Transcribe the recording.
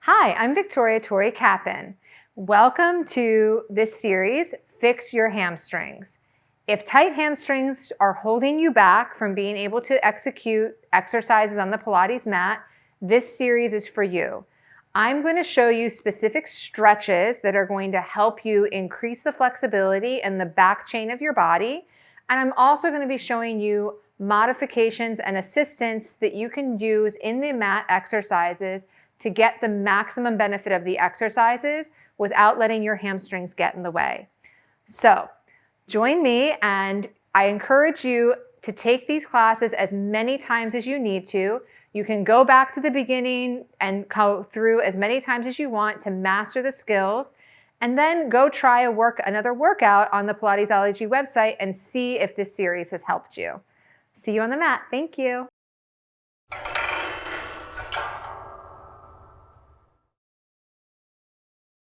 Hi, I'm Victoria Tori Capin. Welcome to this series, Fix Your Hamstrings. If tight hamstrings are holding you back from being able to execute exercises on the Pilates mat, this series is for you. I'm going to show you specific stretches that are going to help you increase the flexibility and the back chain of your body. And I'm also going to be showing you modifications and assistance that you can use in the mat exercises to get the maximum benefit of the exercises without letting your hamstrings get in the way. So join me, and I encourage you to take these classes as many times as you need to. You can go back to the beginning and go through as many times as you want to master the skills, and then go try another workout on the Pilatesology website and see if this series has helped you. See you on the mat. Thank you.